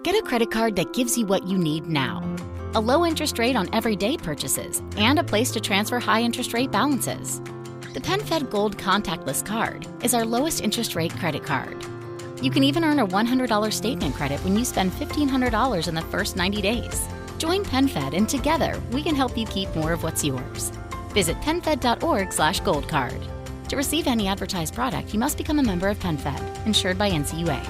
Get a credit card that gives you what you need now. A low interest rate on everyday purchases and a place to transfer high interest rate balances. The PenFed Gold Contactless Card is our lowest interest rate credit card. You can even earn a $100 statement credit when you spend $1,500 in the first 90 days. Join PenFed and together we can help you keep more of what's yours. Visit PenFed.org/goldcard. To receive any advertised product, you must become a member of PenFed, insured by NCUA.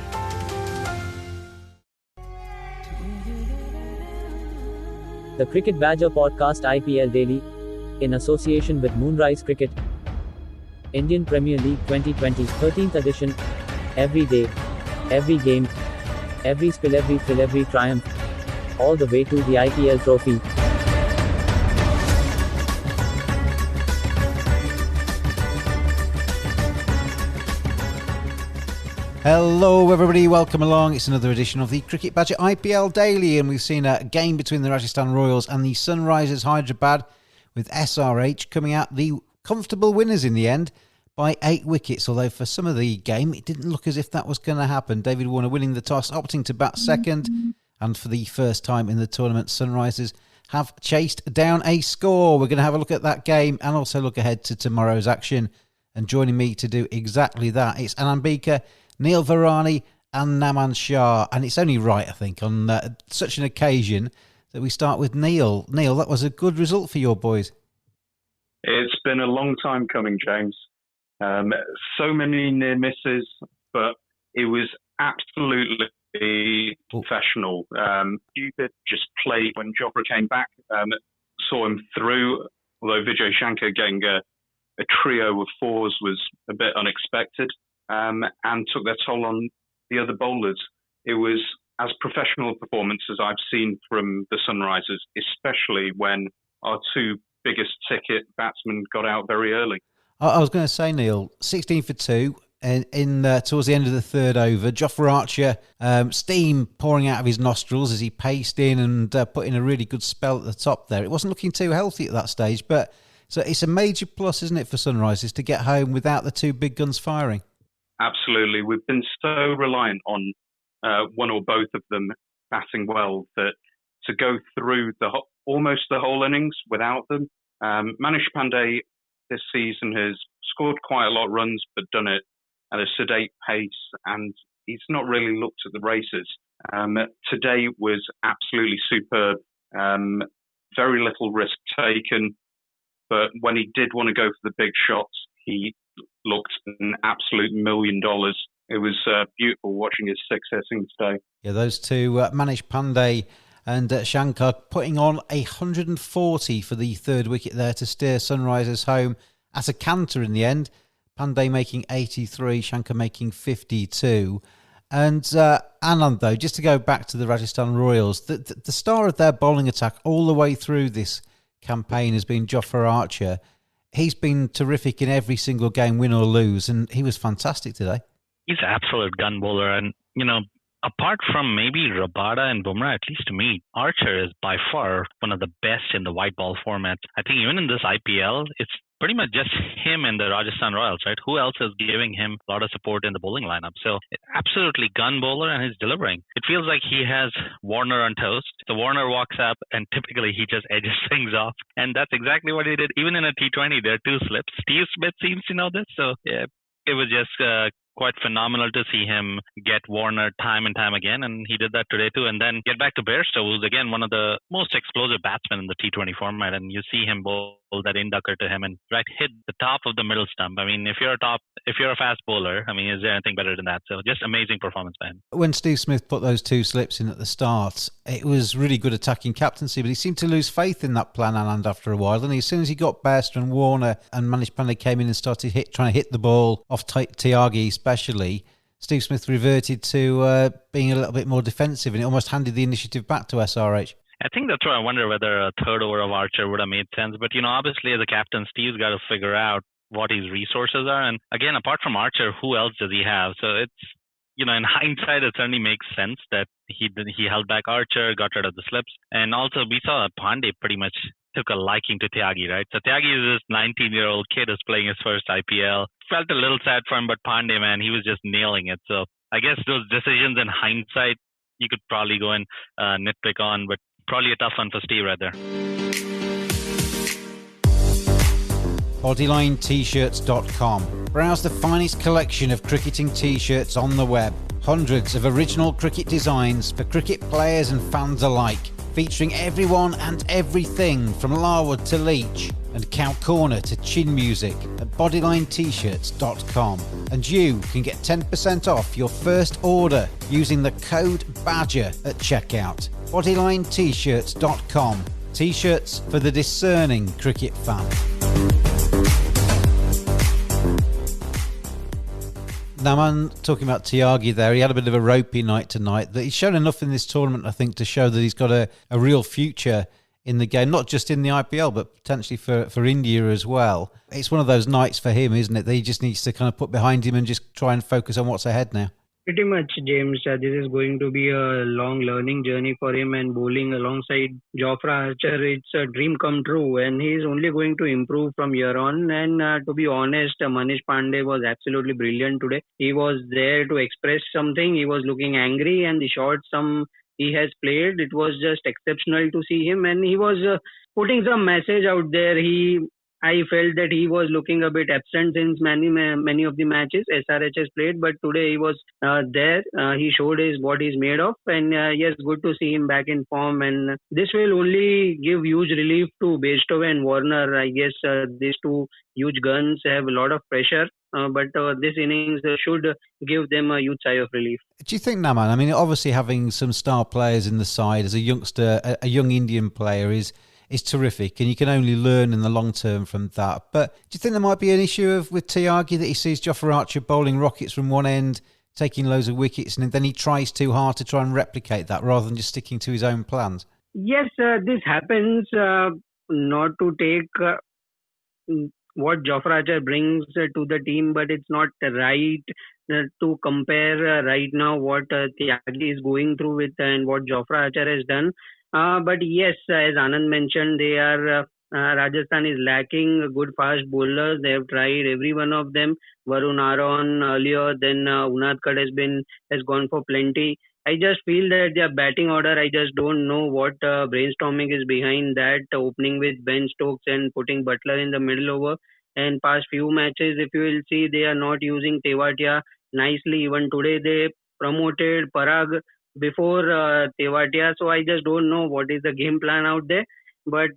The Cricket Badger Podcast IPL Daily, in association with Moonrise Cricket, Indian Premier League 2020 13th edition. Every day, every game, every spill, every thrill, every triumph, all the way to the IPL trophy. Hello everybody, welcome along. It's another edition of the Cricket Badger IPL Daily, and we've seen a game between the Rajasthan Royals and the Sunrisers Hyderabad, with SRH coming out the comfortable winners in the end by 8 wickets, although for some of the game it didn't look as if that was going to happen. David Warner winning the toss, opting to bat second, and for the first time in the tournament, Sunrisers have chased down a score. We're going to have a look at that game and also look ahead to tomorrow's action, and joining me to do exactly that, it's Anand Bhika, Neil Virani and Shah. And it's only right, I think, on such an occasion that we start with Neil. Neil, that was a good result for your boys. It's been a long time coming, James. So many near misses, but it was absolutely professional. Stupid, just played when Jofra came back, saw him through, although Vijay Shankar getting a trio of fours was a bit unexpected, and took their toll on the other bowlers. It was as professional a performance as I've seen from the Sunrisers, especially when our two biggest ticket batsmen got out very early. I was going to say, Neil, 16 for 2 in towards the end of the third over. Jofra Archer, steam pouring out of his nostrils as he paced in and put in a really good spell at the top there. It wasn't looking too healthy at that stage, but so it's a major plus, isn't it, for Sunrisers to get home without the two big guns firing? Absolutely. We've been so reliant on one or both of them batting well that to go through almost the whole innings without them. Manish Pandey this season has scored quite a lot of runs, but done it at a sedate pace, and he's not really looked at the races. Today was absolutely superb. Very little risk taken, but when he did want to go for the big shots, he looked an absolute $1 million. It was beautiful watching his 6 hitting today. Yeah, those two, Manish Pandey and Shankar, putting on 140 for the third wicket there to steer Sunrisers home at a canter in the end. Pandey making 83, Shankar making 52. And Anand, though, just to go back to the Rajasthan Royals, the star of their bowling attack all the way through this campaign has been Jofra Archer. He's been terrific in every single game, win or lose, and he was fantastic today. He's an absolute gun bowler, and, apart from maybe Rabada and Bumrah, at least to me, Archer is by far one of the best in the white ball format. I think even in this IPL, it's pretty much just him and the Rajasthan Royals, right? Who else is giving him a lot of support in the bowling lineup? So absolutely gun bowler, and he's delivering. It feels like he has Warner on toast. So Warner walks up and typically he just edges things off. And that's exactly what he did. Even in a T20, there are 2 slips. Steve Smith seems to know this. So yeah, it was just quite phenomenal to see him get Warner time and time again, and he did that today too. And then get back to Bairstow, who's again one of the most explosive batsmen in the T20 format, and you see him bowl that inducker to him and hit the top of the middle stump. I mean, if you're a fast bowler, I mean, is there anything better than that? So just amazing performance by him. When Steve Smith put those 2 slips in at the start, it was really good attacking captaincy, but he seemed to lose faith in that plan, Anand, after a while. And as soon as he got Bairstow and Warner and Manish Pandey came in and started trying to hit the ball off Tyagi especially, Steve Smith reverted to being a little bit more defensive, and it almost handed the initiative back to SRH. I think that's why I wonder whether a third over of Archer would have made sense. But, obviously as a captain, Steve's got to figure out what his resources are. And again, apart from Archer, who else does he have? So it's, in hindsight, it certainly makes sense that he held back Archer, got rid of the slips. And also we saw Pandey pretty much took a liking to Tyagi, right? So Tyagi is this 19-year-old kid who's playing his first IPL. Felt a little sad for him, but Pandey, man, he was just nailing it. So I guess those decisions in hindsight you could probably go and nitpick on, but probably a tough one for Steve right there. BodylineTshirts.com. Browse the finest collection of cricketing t-shirts on the web. Hundreds of original cricket designs for cricket players and fans alike, featuring everyone and everything from Larwood to Leach and Cow Corner to Chin Music at BodylineTshirts.com. And you can get 10% off your first order using the code BADGER at checkout. BodylineTshirts.com. T-shirts for the discerning cricket fan. Now, man, talking about Tyagi there, he had a bit of a ropey night tonight. That he's shown enough in this tournament, I think, to show that he's got a real future in the game, not just in the IPL, but potentially for India as well. It's one of those nights for him, isn't it, that he just needs to kind of put behind him and just try and focus on what's ahead now. Pretty much, James. This is going to be a long learning journey for him, and bowling alongside Jofra Archer, it's a dream come true, and he's only going to improve from here on. And to be honest, Manish Pandey was absolutely brilliant today. He was there to express something. He was looking angry, and the shots he has played, it was just exceptional to see him, and he was putting some message out there. I felt that he was looking a bit absent since many of the matches SRH has played, but today he was there. He showed what he's made of, and yes, good to see him back in form. And this will only give huge relief to Bairstow and Warner. I guess these two huge guns have a lot of pressure, but this innings should give them a huge sigh of relief. Do you think, Naman? I mean, obviously having some star players in the side as a youngster, a young Indian player is terrific, and you can only learn in the long term from that. But do you think there might be an issue with Tyagi, that he sees Jofra Archer bowling rockets from one end, taking loads of wickets, and then he tries too hard to try and replicate that rather than just sticking to his own plans? Yes, this happens. Not to take what Jofra Archer brings to the team, but it's not right to compare right now what Tyagi is going through with and what Jofra Archer has done. But yes, as Anand mentioned, they are Rajasthan is lacking good fast bowlers. They have tried every one of them. Varun Aaron earlier, then Unadkat has gone for plenty. I just feel that their batting order, I just don't know what brainstorming is behind that, opening with Ben Stokes and putting Buttler in the middle over. And past few matches, if you will see, they are not using Tewatia nicely. Even today, they promoted Parag before Tewatia. So I just don't know what is the game plan out there. But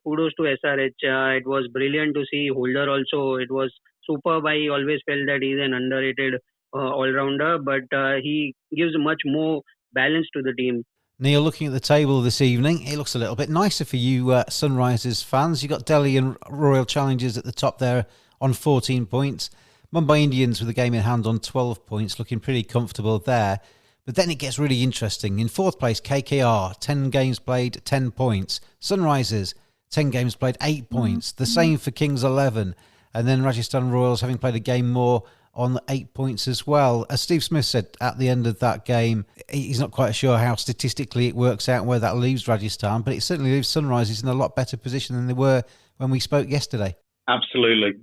kudos to SRH. It was brilliant to see Holder also. It was superb. I always felt that he's an underrated all-rounder, but he gives much more balance to the team. Neil, looking at the table this evening, it looks a little bit nicer for you Sunrisers fans. You've got Delhi and Royal Challengers at the top there on 14 points. Mumbai Indians with a game in hand on 12 points, looking pretty comfortable there. But then it gets really interesting. In fourth place, KKR, 10 games played, 10 points. Sunrisers, 10 games played, 8 points. The same for Kings 11. And then Rajasthan Royals, having played a game more, on 8 points as well. As Steve Smith said at the end of that game, he's not quite sure how statistically it works out and where that leaves Rajasthan, but it certainly leaves Sunrisers in a lot better position than they were when we spoke yesterday. Absolutely.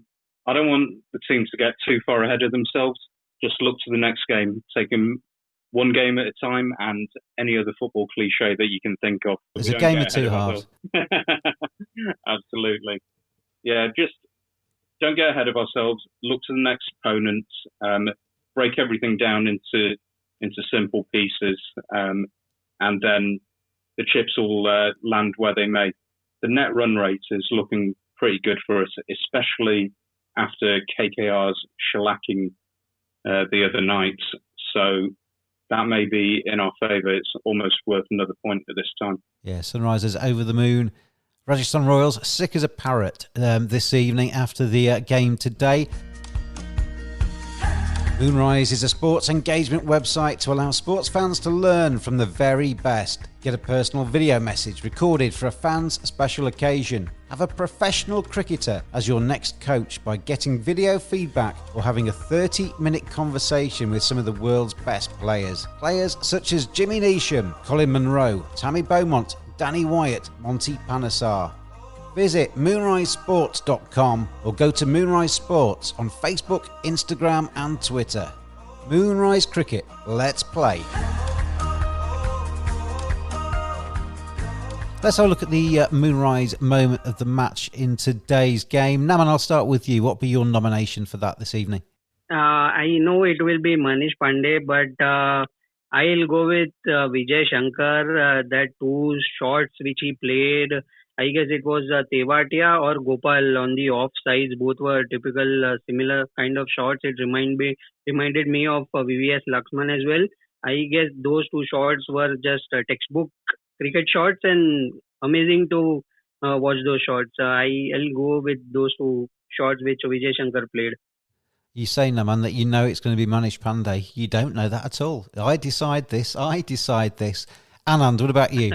I don't want the teams to get too far ahead of themselves. Just look to the next game. Take them one game at a time, and any other football cliche that you can think of. There's a game of two halves. Absolutely. Yeah, just don't get ahead of ourselves. Look to the next opponent. Break everything down into simple pieces, and then the chips will land where they may. The net run rate is looking pretty good for us, especially after KKR's shellacking the other night. So that may be in our favour. It's almost worth another point at this time. Yeah, Sunrisers over the moon. Rajasthan Royals sick as a parrot this evening after the game today. Moonrise is a sports engagement website to allow sports fans to learn from the very best. Get a personal video message recorded for a fan's special occasion. Have a professional cricketer as your next coach by getting video feedback or having a 30-minute conversation with some of the world's best players. Players such as Jimmy Neesham, Colin Munro, Tammy Beaumont, Danny Wyatt, Monty Panesar. Visit moonrisesports.com or go to Moonrise Sports on Facebook, Instagram and Twitter. Moonrise Cricket, let's play. Let's have a look at the Moonrise moment of the match in today's game. Naman, I'll start with you. What would be your nomination for that this evening? I know it will be Manish Pandey, but I'll go with Vijay Shankar. That two shots which he played, I guess it was Tewatia or Gopal on the off sides. Both were typical similar kind of shots. It reminded me of VVS Laxman as well. I guess those two shots were just textbook cricket shots and amazing to watch those shots. I'll go with those two shots which Vijay Shankar played. You say, Naman, that you know it's going to be Manish Pandey. You don't know that at all. I decide this. Anand, what about you?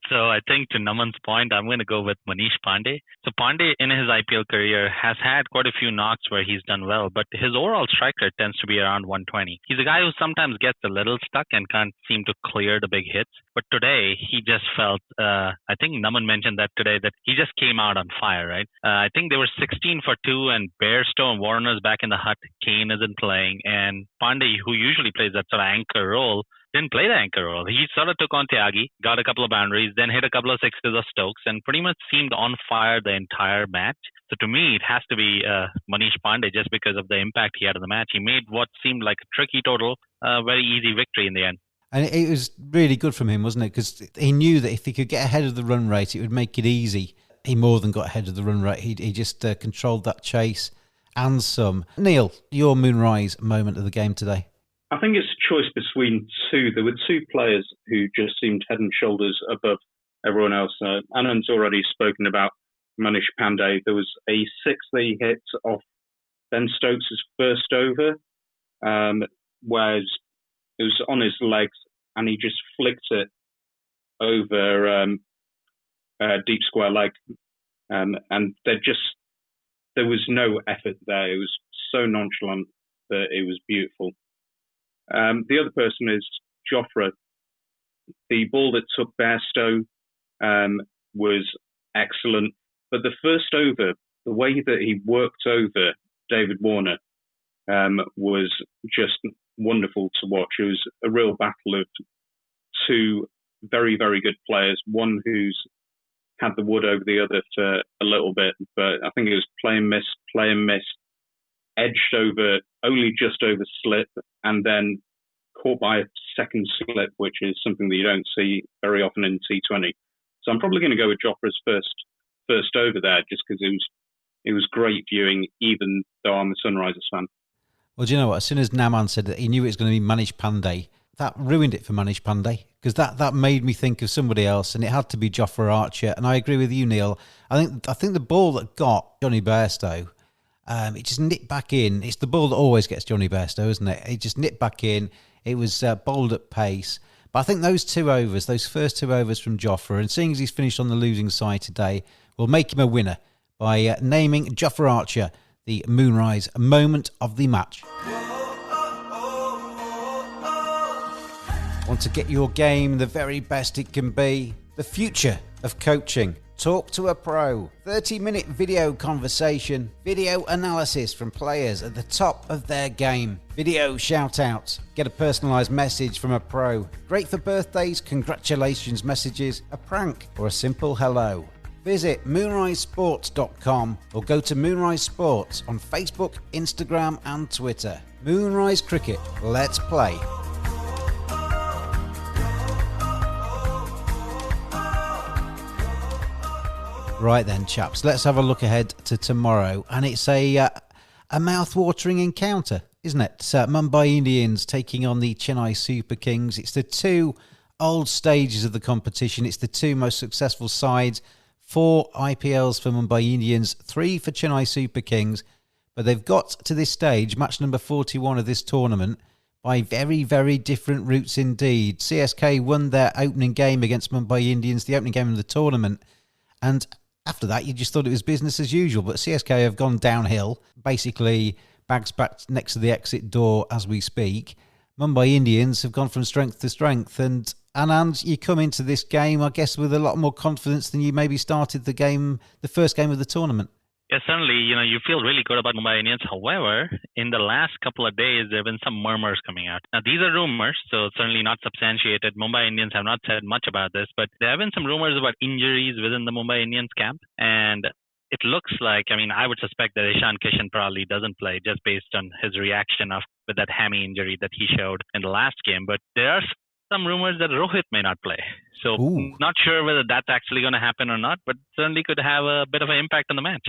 So I think to Naman's point, I'm going to go with Manish Pandey. So Pandey in his IPL career has had quite a few knocks where he's done well, but his overall strike rate tends to be around 120. He's a guy who sometimes gets a little stuck and can't seem to clear the big hits. But today he just felt, I think Naman mentioned that today, that he just came out on fire, right? I think they were 16 for 2 and Bairstow and Warner's back in the hut. Kane isn't playing, and Pandey, who usually plays that sort of anchor role, didn't play the anchor role. He sort of took on Tyagi, got a couple of boundaries, then hit a couple of sixes of Stokes, and pretty much seemed on fire the entire match. So to me, it has to be Manish Pandey just because of the impact he had in the match. He made what seemed like a tricky total, a very easy victory in the end. And it was really good from him, wasn't it? Because he knew that if he could get ahead of the run rate, it would make it easy. He more than got ahead of the run rate. He just controlled that chase and some. Neil, your Moonrise moment of the game today. I think it's a choice between two. There were two players who just seemed head and shoulders above everyone else. Anand's already spoken about Manish Pandey. There was a six that he hit off Ben Stokes' first over, where it was on his legs and he just flicked it over deep square leg. And there was no effort there. It was so nonchalant that it was beautiful. The other person is Jofra. The ball that took Bairstow was excellent, but the first over, the way that he worked over David Warner was just wonderful to watch. It was a real battle of two very, very good players, one who's had the wood over the other for a little bit, but I think it was play and miss, edged over, only just over slip, and then caught by a second slip, which is something that you don't see very often in T20. So I'm probably going to go with Jofra's first over there, just because it was great viewing, even though I'm a Sunrisers fan. Well, do you know what? As soon as Naman said that he knew it was going to be Manish Pandey, that ruined it for Manish Pandey, because that made me think of somebody else, and it had to be Jofra Archer. And I agree with you, Neil. I think the ball that got Johnny Bairstow, it just nipped back in. It's the ball that always gets Johnny Bairstow, isn't it? It just nipped back in. It was bowled at pace. But I think those first two overs from Jofra, and seeing as he's finished on the losing side today, will make him a winner by naming Jofra Archer the Moonrise moment of the match. Want to get your game the very best it can be? The future of coaching. Talk to a pro. 30-minute video conversation. Video analysis from players at the top of their game. Video shout-outs. Get a personalised message from a pro. Great for birthdays, congratulations messages, a prank, or a simple hello. Visit moonrisesports.com or go to Moonrise Sports on Facebook, Instagram and Twitter. Moonrise Cricket. Let's play. Right then, chaps, let's have a look ahead to tomorrow. And it's a mouth-watering encounter, isn't it? Mumbai Indians taking on the Chennai Super Kings. It's the two old stages of the competition. It's the two most successful sides. 4 IPLs for Mumbai Indians, 3 for Chennai Super Kings. But they've got to this stage, match number 41 of this tournament, by very, very different routes indeed. CSK won their opening game against Mumbai Indians, the opening game of the tournament. And after that, you just thought it was business as usual. But CSK have gone downhill, basically bags back next to the exit door as we speak. Mumbai Indians have gone from strength to strength. And Anand, you come into this game, I guess, with a lot more confidence than you maybe started the first game of the tournament. Yeah, certainly, you feel really good about Mumbai Indians. However, in the last couple of days, there have been some murmurs coming out. Now, these are rumors, so certainly not substantiated. Mumbai Indians have not said much about this, but there have been some rumors about injuries within the Mumbai Indians camp. And it looks like, I would suspect that Ishan Kishan probably doesn't play just based on his reaction with that hammy injury that he showed in the last game. But there are some rumors that Rohit may not play. So not sure whether that's actually going to happen or not, but certainly could have a bit of an impact on the match.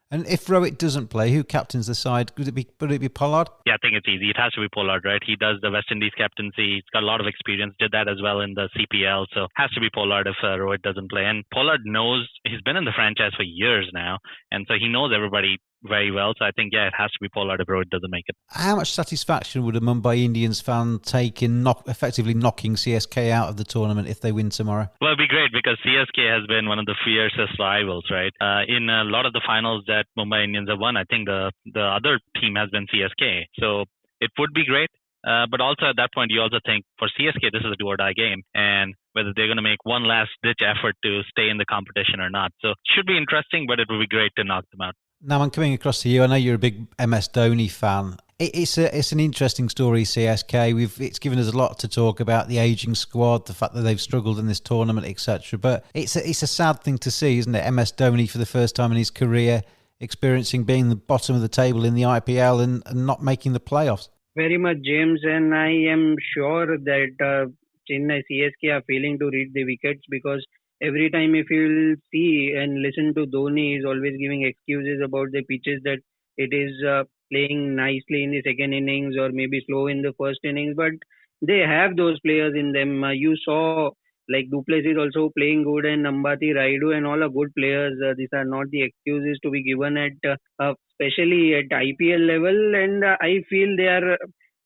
And if Rohit doesn't play, who captains the side? Would it be Pollard? Yeah, I think it's easy. It has to be Pollard, right? He does the West Indies captaincy. He's got a lot of experience. Did that as well in the CPL. So it has to be Pollard if Rohit doesn't play. And Pollard knows, he's been in the franchise for years now. And so he knows everybody very well. So I think, it has to be Pollard if Rohit doesn't make it. How much satisfaction would a Mumbai Indians fan take in effectively knocking CSK out of the tournament if they win tomorrow? Well, it'd be great because CSK has been one of the fiercest rivals, right? In a lot of the finals that Mumbai Indians have won, I think the other team has been CSK. So it would be great. But also at that point, you also think for CSK, this is a do-or-die game. And whether they're going to make one last-ditch effort to stay in the competition or not. So it should be interesting, but it would be great to knock them out. Now, I'm coming across to you. I know you're a big MS Dhoni fan. It's an interesting story, CSK. It's given us a lot to talk about, the ageing squad, the fact that they've struggled in this tournament, etc. But it's a sad thing to see, isn't it? MS Dhoni for the first time in his career experiencing being the bottom of the table in the IPL and not making the playoffs. Very much, James, and I am sure that Chennai CSK are failing to read the wickets because every time if you'll see and listen to Dhoni, he's always giving excuses about the pitches that it is playing nicely in the second innings or maybe slow in the first innings. But they have those players in them. You saw like Duplessis also playing good and Ambati, Raidu and all are good players. These are not the excuses to be given at especially at IPL level. And I feel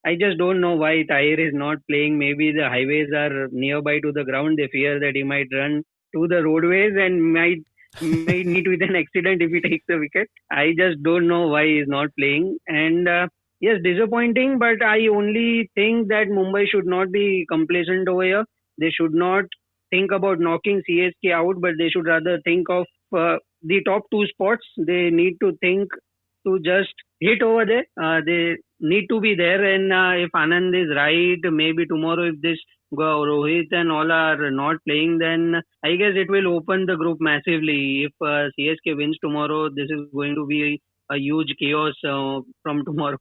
I just don't know why Tahir is not playing. Maybe the highways are nearby to the ground. They fear that he might run to the roadways and might meet with an accident if he takes the wicket. I just don't know why he's not playing. And yes, disappointing, but I only think that Mumbai should not be complacent over here. They should not think about knocking CSK out, but they should rather think of the top two spots. They need to think to just hit over there. They need to be there. And if Anand is right, maybe tomorrow if this Rohit and all are not playing, then I guess it will open the group massively. If CSK wins tomorrow, this is going to be a huge chaos from tomorrow.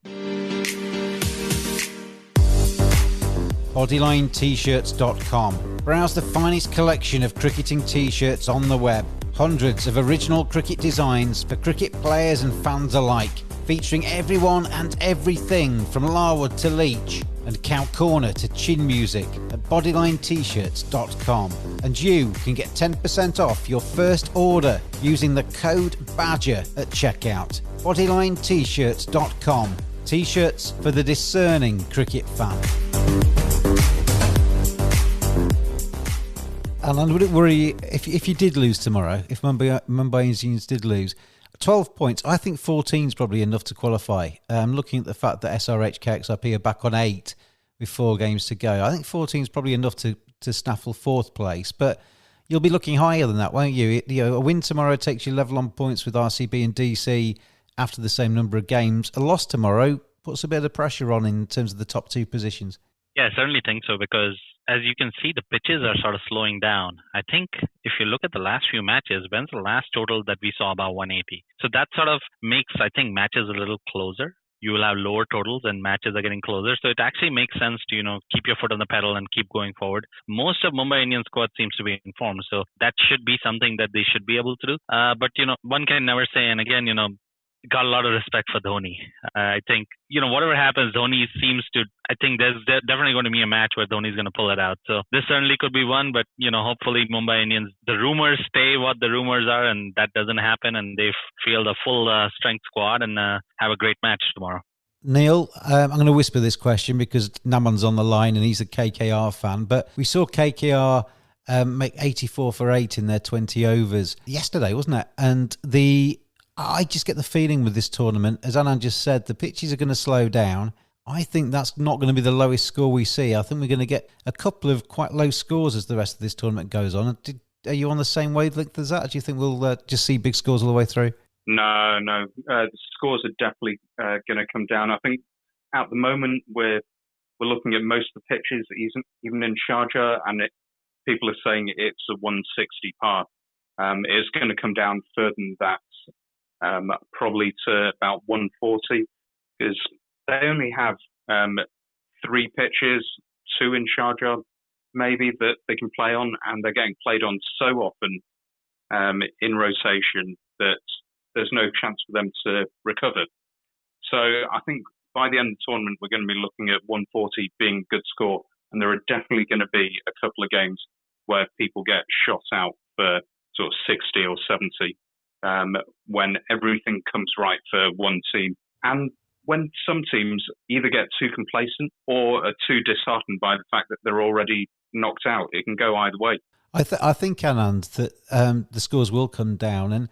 BodylineTshirts.com. Browse the finest collection of cricketing t-shirts on the web. Hundreds of original cricket designs for cricket players and fans alike, featuring everyone and everything from Larwood to Leach and Cow Corner to chin music at BodylineTshirts.com. And you can get 10% off your first order using the code BADGER at checkout. BodylineTshirts.com. T-shirts for the discerning cricket fan. Anand, would it worry if you did lose tomorrow, if Mumbai Indians did lose? 12 points, I think 14 is probably enough to qualify. Looking at the fact that SRH, KXRP are back on 8 with 4 games to go, I think 14 is probably enough to snaffle 4th place. But you'll be looking higher than that, won't you? A win tomorrow takes you level on points with RCB and DC after the same number of games. A loss tomorrow puts a bit of pressure on in terms of the top 2 positions. Yeah, I certainly think so because as you can see, the pitches are sort of slowing down. I think if you look at the last few matches, when's the last total that we saw about 180? So that sort of makes, I think, matches a little closer. You will have lower totals and matches are getting closer. So it actually makes sense to, keep your foot on the pedal and keep going forward. Most of Mumbai Indians squad seems to be in form. So that should be something that they should be able to do. But, one can never say, and again, got a lot of respect for Dhoni. I think, whatever happens, Dhoni seems to, I think there's definitely going to be a match where Dhoni's going to pull it out. So this certainly could be one, but, hopefully Mumbai Indians, the rumors stay what the rumors are and that doesn't happen and they field a full strength squad and have a great match tomorrow. Neil, I'm going to whisper this question because Naman's on the line and he's a KKR fan, but we saw KKR make 84 for 8 in their 20 overs yesterday, wasn't it? And I just get the feeling with this tournament, as Anand just said, the pitches are going to slow down. I think that's not going to be the lowest score we see. I think we're going to get a couple of quite low scores as the rest of this tournament goes on. Are you on the same wavelength as that? Or do you think we'll just see big scores all the way through? No. The scores are definitely going to come down. I think at the moment we're looking at most of the pitches, even in Sharjah, and people are saying it's a 160 par. It's going to come down further than that, probably to about 140, because they only have 3 pitches, 2 in Sharjah maybe, that they can play on, and they're getting played on so often in rotation that there's no chance for them to recover. So I think by the end of the tournament, we're going to be looking at 140 being a good score, and there are definitely going to be a couple of games where people get shot out for sort of 60 or 70 when everything comes right for one team. And when some teams either get too complacent or are too disheartened by the fact that they're already knocked out, it can go either way. I think, Anand, that the scores will come down. And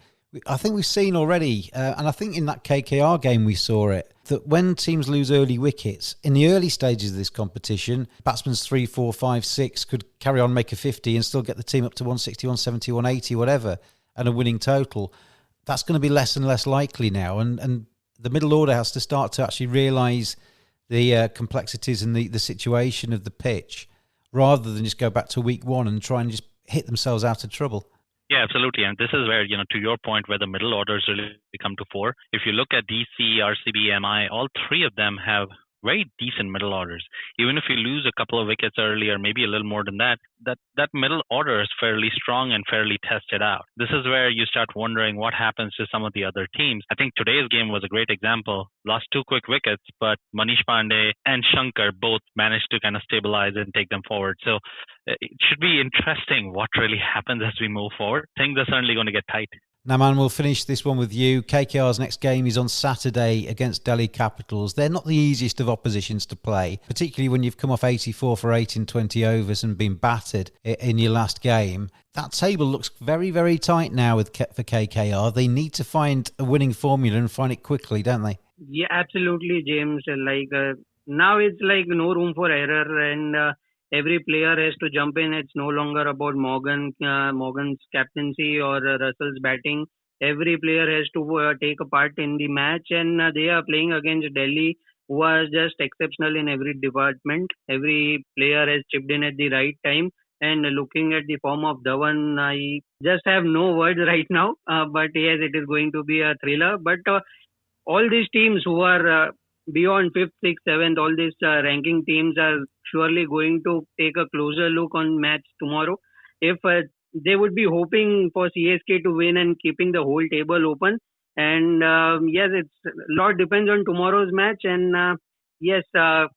I think we've seen already, and I think in that KKR game we saw it, that when teams lose early wickets, in the early stages of this competition, batsmen's 3, 4, 5, 6 could carry on, make a 50 and still get the team up to 160, 170, 180, whatever, and a winning total. That's going to be less and less likely now. And the middle order has to start to actually realise the complexities and the situation of the pitch, rather than just go back to week one and try and just hit themselves out of trouble. Yeah, absolutely. And this is where, to your point, where the middle orders really come to fore. If you look at DC, RCB, MI, all 3 of them have very decent middle orders. Even if you lose a couple of wickets early, or maybe a little more than that middle order is fairly strong and fairly tested out. This is where you start wondering what happens to some of the other teams. I think today's game was a great example. Lost 2 quick wickets, but Manish Pandey and Shankar both managed to kind of stabilize and take them forward. So it should be interesting what really happens as we move forward. Things are certainly going to get tight. Now, man, we'll finish this one with you. KKR's next game is on Saturday against Delhi Capitals. They're not the easiest of oppositions to play, particularly when you've come off 84 for 8 in 20 overs and been battered in your last game. That table looks very, very tight now for KKR. They need to find a winning formula and find it quickly, don't they? Yeah, absolutely, James. Now it's like no room for error, and every player has to jump in. It's no longer about Morgan's captaincy or Russell's batting. Every player has to take a part in the match, and they are playing against Delhi, who are just exceptional in every department. Every player has chipped in at the right time. And looking at the form of Dhawan, I just have no words right now. But yes, it is going to be a thriller. But all these teams who are beyond 5th, 6th, 7th, all these ranking teams are surely going to take a closer look on match tomorrow. If they would be hoping for CSK to win and keeping the whole table open. And yes, it's a lot depends on tomorrow's match. And yes,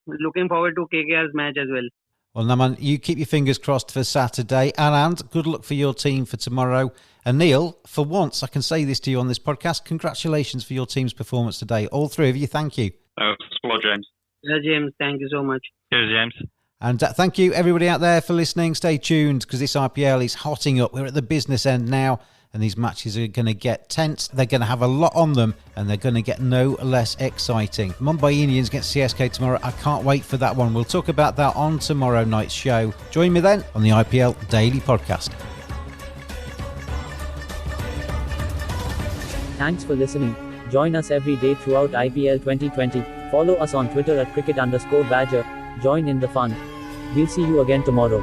looking forward to KKR's match as well. Well, Naman, you keep your fingers crossed for Saturday. Anand, good luck for your team for tomorrow. And Neil, for once, I can say this to you on this podcast, congratulations for your team's performance today. All 3 of you, thank you. Hello, James. Yeah, James, thank you so much. Cheers, James. And thank you, everybody out there, for listening. Stay tuned, because this IPL is hotting up. We're at the business end now, and these matches are going to get tense. They're going to have a lot on them, and they're going to get no less exciting. Mumbai Indians against CSK tomorrow. I can't wait for that one. We'll talk about that on tomorrow night's show. Join me then on the IPL Daily Podcast. Thanks for listening. Join us every day throughout IPL 2020. Follow us on Twitter at cricket_badger. Join in the fun. We'll see you again tomorrow.